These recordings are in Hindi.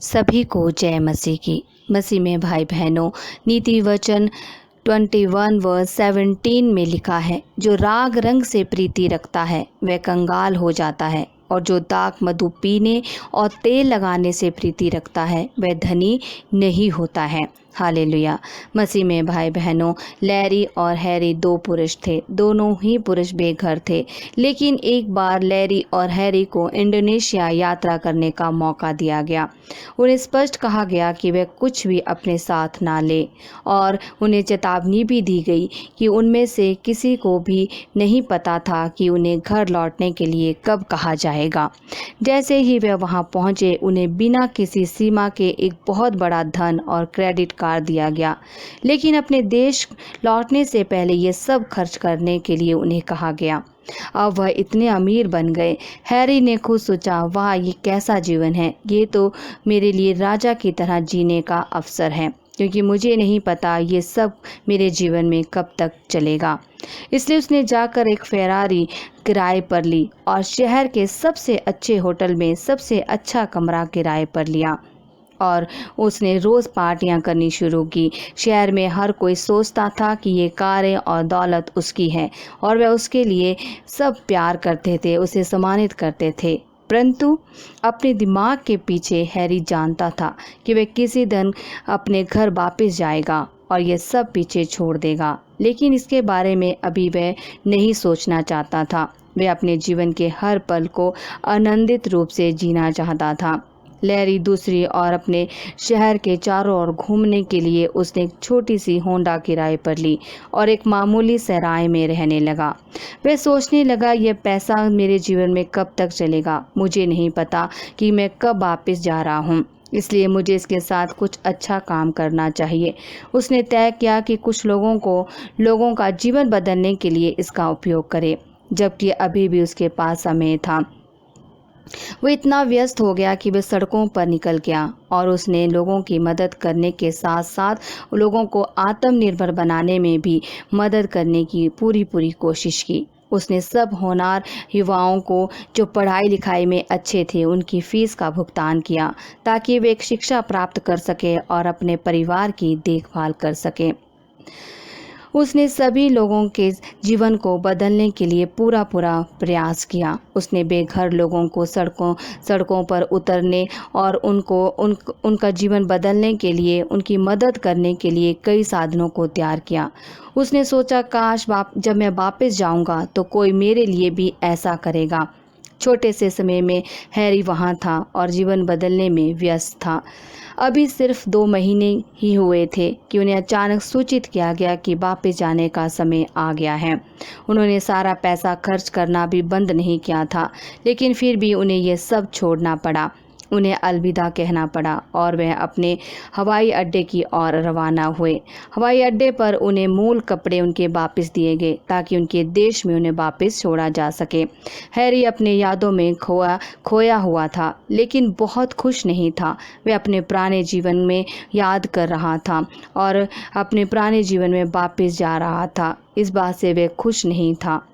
सभी को जय मसीह की। मसीह में भाई बहनों, नीति वचन 21 वर्स 17 में लिखा है, जो राग रंग से प्रीति रखता है वह कंगाल हो जाता है, और जो दाख मधु पीने और तेल लगाने से प्रीति रखता है वह धनी नहीं होता है। हालेलुया। मसीह में भाई बहनों, लैरी और हैरी दो पुरुष थे। दोनों ही पुरुष बेघर थे, लेकिन एक बार लैरी और हैरी को इंडोनेशिया यात्रा करने का मौका दिया गया। उन्हें स्पष्ट कहा गया कि वे कुछ भी अपने साथ ना ले, और उन्हें चेतावनी भी दी गई कि उनमें से किसी को भी नहीं पता था कि उन्हें घर लौटने के लिए कब कहा जाएगा। जैसे ही वे वहां पहुंचे, उन्हें बिना किसी सीमा के एक बहुत बड़ा धन और क्रेडिट कार्ड दिया गया, लेकिन अपने देश लौटने से पहले ये सब खर्च करने के लिए उन्हें कहा गया। अब वह इतने अमीर बन गए। हैरी ने खुद सोचा, वाह, ये कैसा जीवन है, ये तो मेरे लिए राजा की तरह जीने का अवसर है, क्योंकि मुझे नहीं पता ये सब मेरे जीवन में कब तक चलेगा। इसलिए उसने जाकर एक फेरारी किराए पर ली और शहर के सबसे अच्छे होटल में सबसे अच्छा कमरा किराए पर लिया, और उसने रोज़ पार्टियां करनी शुरू की। शहर में हर कोई सोचता था कि ये कारें और दौलत उसकी है, और वह उसके लिए सब प्यार करते थे, उसे सम्मानित करते थे। परंतु अपने दिमाग के पीछे हैरी जानता था कि वह किसी दिन अपने घर वापस जाएगा और ये सब पीछे छोड़ देगा, लेकिन इसके बारे में अभी वह नहीं सोचना चाहता था। वह अपने जीवन के हर पल को आनंदित रूप से जीना चाहता था। लैरी दूसरी और अपने शहर के चारों ओर घूमने के लिए उसने एक छोटी सी होंडा किराए पर ली और एक मामूली सराय में रहने लगा। वह सोचने लगा, यह पैसा मेरे जीवन में कब तक चलेगा, मुझे नहीं पता कि मैं कब वापस जा रहा हूँ, इसलिए मुझे इसके साथ कुछ अच्छा काम करना चाहिए। उसने तय किया कि कुछ लोगों का जीवन बदलने के लिए इसका उपयोग करे, जबकि अभी भी उसके पास समय था। वो इतना व्यस्त हो गया कि वह सड़कों पर निकल गया, और उसने लोगों की मदद करने के साथ साथ लोगों को आत्मनिर्भर बनाने में भी मदद करने की पूरी कोशिश की। उसने सब होनहार युवाओं को जो पढ़ाई लिखाई में अच्छे थे उनकी फीस का भुगतान किया, ताकि वे एक शिक्षा प्राप्त कर सके और अपने परिवार की देखभाल कर सके। उसने सभी लोगों के जीवन को बदलने के लिए पूरा प्रयास किया। उसने बेघर लोगों को सड़कों पर उतरने और उनका जीवन बदलने के लिए, उनकी मदद करने के लिए कई साधनों को तैयार किया। उसने सोचा, काश जब मैं वापस जाऊंगा तो कोई मेरे लिए भी ऐसा करेगा। छोटे से समय में हैरी वहाँ था और जीवन बदलने में व्यस्त था। अभी सिर्फ 2 महीने ही हुए थे कि उन्हें अचानक सूचित किया गया कि वापस जाने का समय आ गया है। उन्होंने सारा पैसा खर्च करना भी बंद नहीं किया था, लेकिन फिर भी उन्हें यह सब छोड़ना पड़ा। उन्हें अलविदा कहना पड़ा और वह अपने हवाई अड्डे की ओर रवाना हुए। हवाई अड्डे पर उन्हें मूल कपड़े उनके वापस दिए गए, ताकि उनके देश में उन्हें वापस छोड़ा जा सके। हैरी अपने यादों में खोया हुआ था, लेकिन बहुत खुश नहीं था। वह अपने पुराने जीवन में याद कर रहा था और अपने पुराने जीवन में वापस जा रहा था। इस बात से वह खुश नहीं था।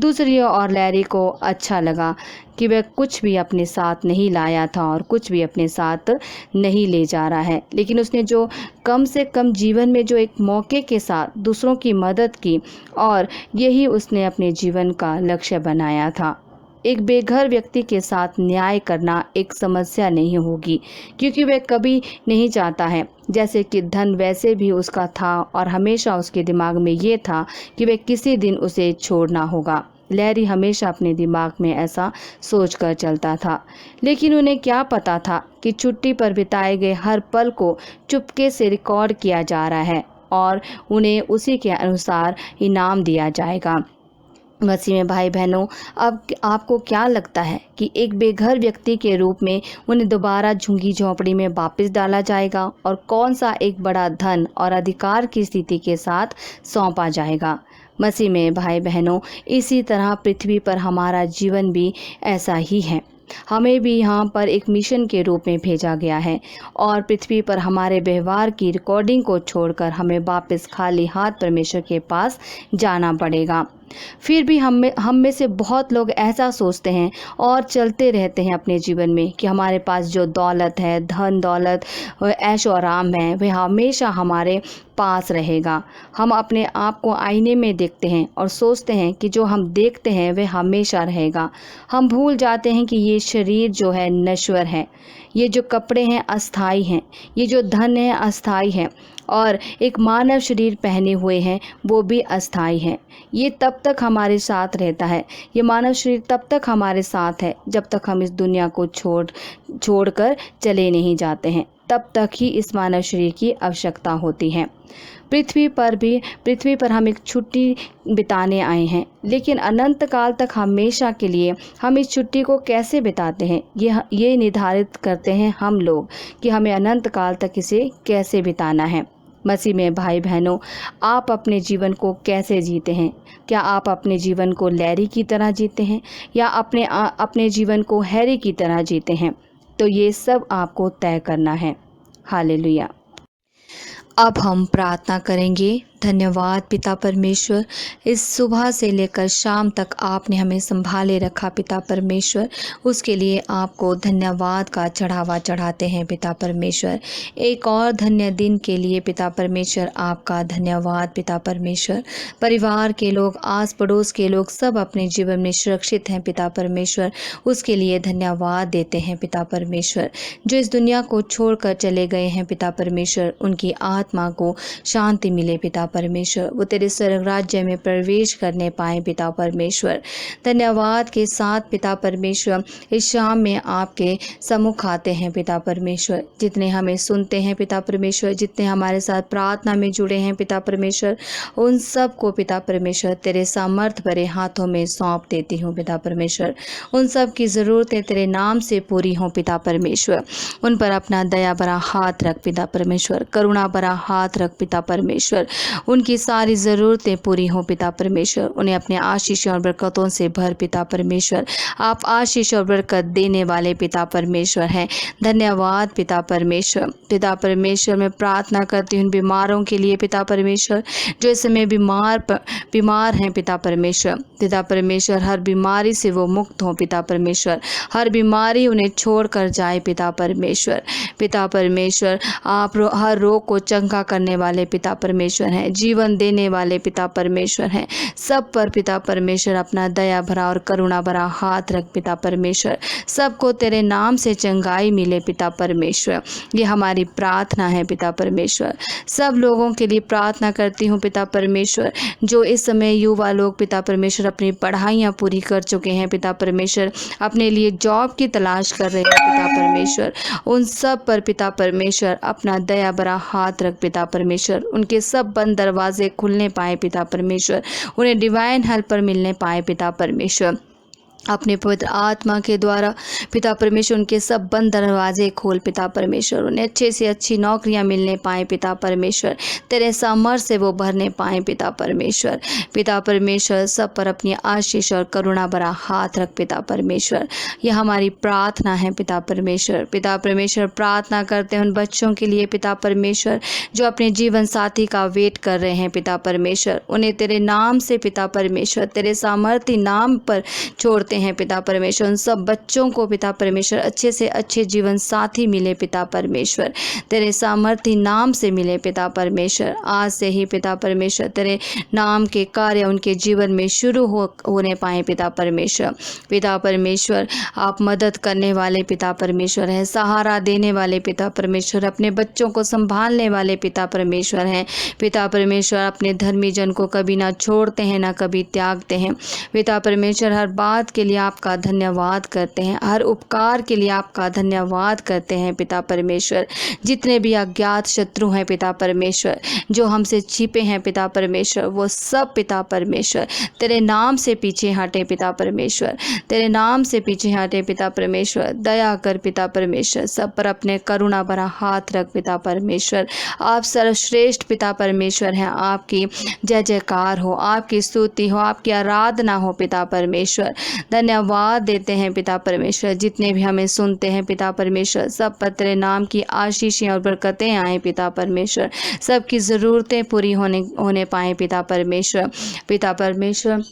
दूसरी ओर लैरी को अच्छा लगा कि वह कुछ भी अपने साथ नहीं लाया था और कुछ भी अपने साथ नहीं ले जा रहा है, लेकिन उसने जो कम से कम जीवन में जो एक मौके के साथ दूसरों की मदद की, और यही उसने अपने जीवन का लक्ष्य बनाया था। एक बेघर व्यक्ति के साथ न्याय करना एक समस्या नहीं होगी, क्योंकि वह कभी नहीं चाहता है। जैसे कि धन वैसे भी उसका था, और हमेशा उसके दिमाग में ये था कि वह किसी दिन उसे छोड़ना होगा। लैरी हमेशा अपने दिमाग में ऐसा सोचकर चलता था, लेकिन उन्हें क्या पता था कि छुट्टी पर बिताए गए हर पल को चुपके से रिकॉर्ड किया जा रहा है और उन्हें उसी के अनुसार इनाम दिया जाएगा। मसीह में भाई बहनों, अब आपको क्या लगता है कि एक बेघर व्यक्ति के रूप में उन्हें दोबारा झुग्गी झोंपड़ी में वापस डाला जाएगा, और कौन सा एक बड़ा धन और अधिकार की स्थिति के साथ सौंपा जाएगा? मसीह में भाई बहनों, इसी तरह पृथ्वी पर हमारा जीवन भी ऐसा ही है। हमें भी यहाँ पर एक मिशन के रूप में भेजा गया है, और पृथ्वी पर हमारे व्यवहार की रिकॉर्डिंग को छोड़कर हमें वापस खाली हाथ परमेश्वर के पास जाना पड़ेगा। फिर भी हम में से बहुत लोग ऐसा सोचते हैं और चलते रहते हैं अपने जीवन में कि हमारे पास जो दौलत है, धन दौलत, ऐशो आराम है, वह हमेशा हमारे पास रहेगा। हम अपने आप को आईने में देखते हैं और सोचते हैं कि जो हम देखते हैं वह हमेशा रहेगा। हम भूल जाते हैं कि ये शरीर जो है नश्वर है, ये जो कपड़े हैं अस्थाई हैं, ये जो धन है अस्थाई है, और एक मानव शरीर पहने हुए हैं वो भी अस्थाई है। ये तब तक हमारे साथ रहता है, ये मानव शरीर तब तक हमारे साथ है जब तक हम इस दुनिया को छोड़कर चले नहीं जाते हैं। तब तक ही इस मानव शरीर की आवश्यकता होती है। पृथ्वी पर हम एक छुट्टी बिताने आए हैं, लेकिन अनंत काल तक हमेशा के लिए हम इस छुट्टी को कैसे बिताते हैं, ये निर्धारित करते हैं हम लोग कि हमें अनंत काल तक इसे कैसे बिताना है। मसीह में भाई बहनों, आप अपने जीवन को कैसे जीते हैं? क्या आप अपने जीवन को लैरी की तरह जीते हैं या अपने जीवन को हैरी की तरह जीते हैं? तो ये सब आपको तय करना है। हालेलुया। अब हम प्रार्थना करेंगे। धन्यवाद पिता परमेश्वर, इस सुबह से लेकर शाम तक आपने हमें संभाले रखा पिता परमेश्वर, उसके लिए आपको धन्यवाद का चढ़ावा चढ़ाते हैं पिता परमेश्वर। एक और धन्य दिन के लिए पिता परमेश्वर आपका धन्यवाद पिता परमेश्वर। परिवार के लोग, आस पड़ोस के लोग सब अपने जीवन में सुरक्षित हैं पिता परमेश्वर, उसके लिए धन्यवाद देते हैं पिता परमेश्वर। जो इस दुनिया को छोड़कर चले गए हैं पिता परमेश्वर, उनकी आत्मा को शांति मिले पिता परमेश्वर, वो तेरे स्वर्ग राज्य में प्रवेश करने पाए पिता परमेश्वर। धन्यवाद के साथ पिता परमेश्वर इस शाम में आपके सम्मुख आते हैं पिता परमेश्वर। जितने हमें सुनते हैं पिता परमेश्वर, जितने हमारे साथ प्रार्थना में जुड़े हैं पिता परमेश्वर, उन सब को पिता परमेश्वर तेरे सामर्थ भरे हाथों में सौंप देती हूँ पिता परमेश्वर। उन सब की ज़रूरतें तेरे नाम से पूरी हों पिता परमेश्वर। उन पर अपना दया भरा हाथ रख पिता परमेश्वर, करुणा भरा हाथ रख पिता परमेश्वर। उनकी सारी ज़रूरतें पूरी हों पिता परमेश्वर। उन्हें अपने आशीष और बरकतों से भर पिता परमेश्वर। आप आशीष और बरकत देने वाले पिता परमेश्वर हैं। धन्यवाद पिता परमेश्वर। पिता परमेश्वर मैं प्रार्थना करती हूँ बीमारों के लिए पिता परमेश्वर, जो इस समय बीमार हैं पिता परमेश्वर। पिता परमेश्वर हर बीमारी से वो मुक्त हों पिता परमेश्वर, हर बीमारी उन्हें छोड़ कर जाए पिता परमेश्वर। पिता परमेश्वर आप हर रोग को चंगा करने वाले पिता परमेश्वर हैं, जीवन देने वाले पिता परमेश्वर हैं। सब पर पिता परमेश्वर अपना दया भरा और करुणा भरा हाथ रख पिता परमेश्वर। सबको तेरे नाम से चंगाई मिले पिता परमेश्वर, ये हमारी प्रार्थना है पिता परमेश्वर। सब लोगों के लिए प्रार्थना करती हूँ पिता परमेश्वर, जो इस समय युवा लोग पिता परमेश्वर अपनी पढ़ाइयाँ पूरी कर चुके हैं पिता परमेश्वर, अपने लिए जॉब की तलाश कर रहे हैं पिता परमेश्वर। उन सब पर पिता परमेश्वर अपना दया भरा हाथ रख पिता परमेश्वर। उनके सब बंद दरवाजे खुलने पाए पिता परमेश्वर, उन्हें डिवाइन हेल्पर मिलने पाए पिता परमेश्वर। अपने पवित्र आत्मा के द्वारा पिता परमेश्वर उनके सब बंद दरवाजे खोल पिता परमेश्वर। उन्हें अच्छे से अच्छी नौकरियां मिलने पाए पिता परमेश्वर, तेरे सामर्थ से वो भरने पाए पिता परमेश्वर। पिता परमेश्वर सब पर अपनी आशीष और करुणा भरा हाथ रख पिता परमेश्वर, यह हमारी प्रार्थना है पिता परमेश्वर। पिता परमेश्वर प्रार्थना करते हैं उन बच्चों के लिए पिता परमेश्वर, जो अपने जीवन साथी का वेट कर रहे हैं पिता परमेश्वर। उन्हें तेरे नाम से पिता परमेश्वर, तेरे सामर्थी नाम पर छोड़ते हैं पिता परमेश्वर। उन सब बच्चों को पिता परमेश्वर अच्छे से अच्छे जीवन साथी मिले पिता परमेश्वर, तेरे सामर्थी नाम से मिले पिता परमेश्वर। आज से ही पिता परमेश्वर तेरे नाम के कार्य उनके जीवन में शुरू होने पाए पिता परमेश्वर। पिता परमेश्वर आप मदद करने वाले पिता परमेश्वर हैं, सहारा देने वाले पिता परमेश्वर, अपने बच्चों को संभालने वाले पिता परमेश्वर हैं। पिता परमेश्वर अपने धर्मी जन को कभी ना छोड़ते हैं ना कभी त्यागते हैं। पिता परमेश्वर हर बात के लिए आपका धन्यवाद करते हैं, हर उपकार के लिए आपका धन्यवाद करते हैं पिता परमेश्वर। जितने भी अज्ञात शत्रु हैं पिता परमेश्वर, जो हमसे छिपे हैं पिता परमेश्वर, वो सब पिता परमेश्वर तेरे नाम से पीछे हटे पिता परमेश्वर, तेरे नाम से पीछे हटे पिता परमेश्वर। दया कर पिता परमेश्वर, सब पर अपने करुणा भरा हाथ रख पिता परमेश्वर। आप सर्वश्रेष्ठ पिता परमेश्वर हैं, आपकी जय जयकार हो, आपकी स्तुति हो, आपकी आराधना हो पिता परमेश्वर। धन्यवाद देते हैं पिता परमेश्वर। जितने भी हमें सुनते हैं पिता परमेश्वर, सब पर तेरे नाम की आशीषें और बरकतें आए पिता परमेश्वर, सबकी ज़रूरतें पूरी होने पाएँ पिता परमेश्वर। पिता परमेश्वर,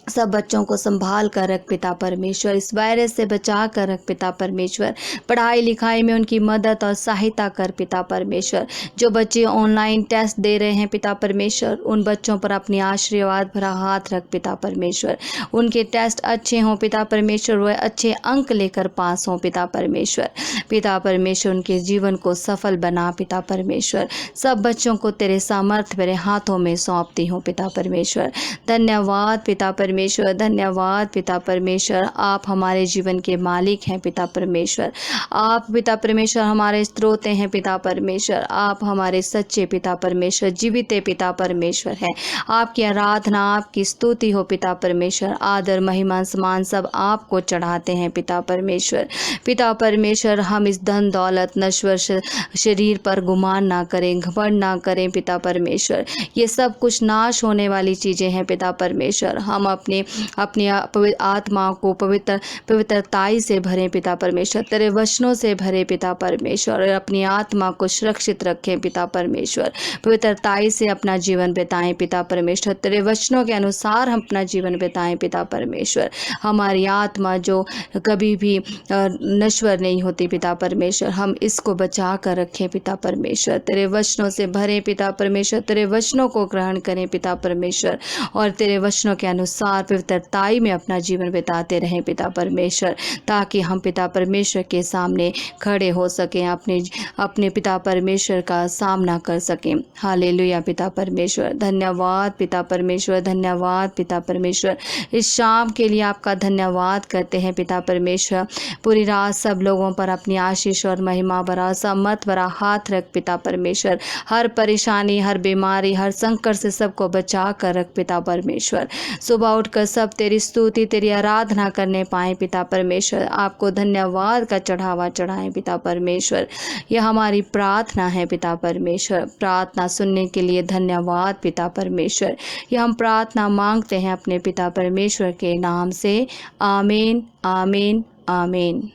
सब बच्चों को संभाल कर रख पिता परमेश्वर, इस वायरस से बचा कर रख पिता परमेश्वर। पढ़ाई लिखाई में उनकी मदद और सहायता कर पिता परमेश्वर। जो बच्चे ऑनलाइन टेस्ट दे रहे हैं पिता परमेश्वर, उन बच्चों पर अपनी आशीर्वाद भरा हाथ रख पिता परमेश्वर। उनके टेस्ट अच्छे हों पिता परमेश्वर, वह अच्छे अंक लेकर पास हों पिता परमेश्वर। पिता परमेश्वर, उनके जीवन को सफल बना पिता परमेश्वर। सब बच्चों को तेरे सामर्थ्य भरे हाथों में सौंपती हूँ पिता परमेश्वर। धन्यवाद पिता परमेश्वर, धन्यवाद पिता परमेश्वर। आप हमारे जीवन के मालिक हैं पिता परमेश्वर। आप पिता परमेश्वर हमारे स्रोत हैं पिता परमेश्वर। आप हमारे सच्चे पिता परमेश्वर, जीवित पिता परमेश्वर हैं। आपकी आराधना, आपकी स्तुति हो पिता परमेश्वर। आदर महिमा सम्मान सब आपको चढ़ाते हैं पिता परमेश्वर। पिता परमेश्वर, हम इस धन दौलत नश्वर शरीर पर गुमान ना करें, घमंड ना करें पिता परमेश्वर। ये सब कुछ नाश होने वाली चीज़ें हैं पिता परमेश्वर। हम अपनी आत्मा को पवित्रताई से भरें पिता परमेश्वर, तेरे वचनों से भरे पिता परमेश्वर, और अपनी आत्मा को सुरक्षित रखें पिता परमेश्वर। पवित्रताई से अपना जीवन बिताएं पिता परमेश्वर, तेरे वचनों के अनुसार हम अपना जीवन बिताएं पिता परमेश्वर। हमारी आत्मा जो कभी भी नश्वर नहीं होती पिता परमेश्वर, हम इसको बचा कर रखें पिता परमेश्वर। तेरे वचनों से भरें पिता परमेश्वर, तेरे वचनों को ग्रहण करें पिता परमेश्वर, और तेरे वचनों के अनुसार पवित्रताई में अपना जीवन बिताते रहें पिता परमेश्वर, ताकि हम पिता परमेश्वर के सामने खड़े हो सकें, अपने पिता परमेश्वर का सामना कर सकें। हालेलुया पिता परमेश्वर। धन्यवाद पिता परमेश्वर, धन्यवाद पिता परमेश्वर। इस शाम के लिए आपका धन्यवाद करते हैं पिता परमेश्वर। पूरी रात सब लोगों पर अपनी आशीष और महिमा भरा सामर्थ भरा हाथ रख पिता परमेश्वर। हर परेशानी, हर बीमारी, हर संकट से सबको बचा कर रख पिता परमेश्वर। सुबह उठकर सब तेरी स्तुति, तेरी आराधना करने पाए पिता परमेश्वर। आपको धन्यवाद का चढ़ावा चढ़ाएं पिता परमेश्वर। यह हमारी प्रार्थना है पिता परमेश्वर। प्रार्थना सुनने के लिए धन्यवाद पिता परमेश्वर। यह हम प्रार्थना मांगते हैं अपने पिता परमेश्वर के नाम से। आमीन, आमीन, आमीन।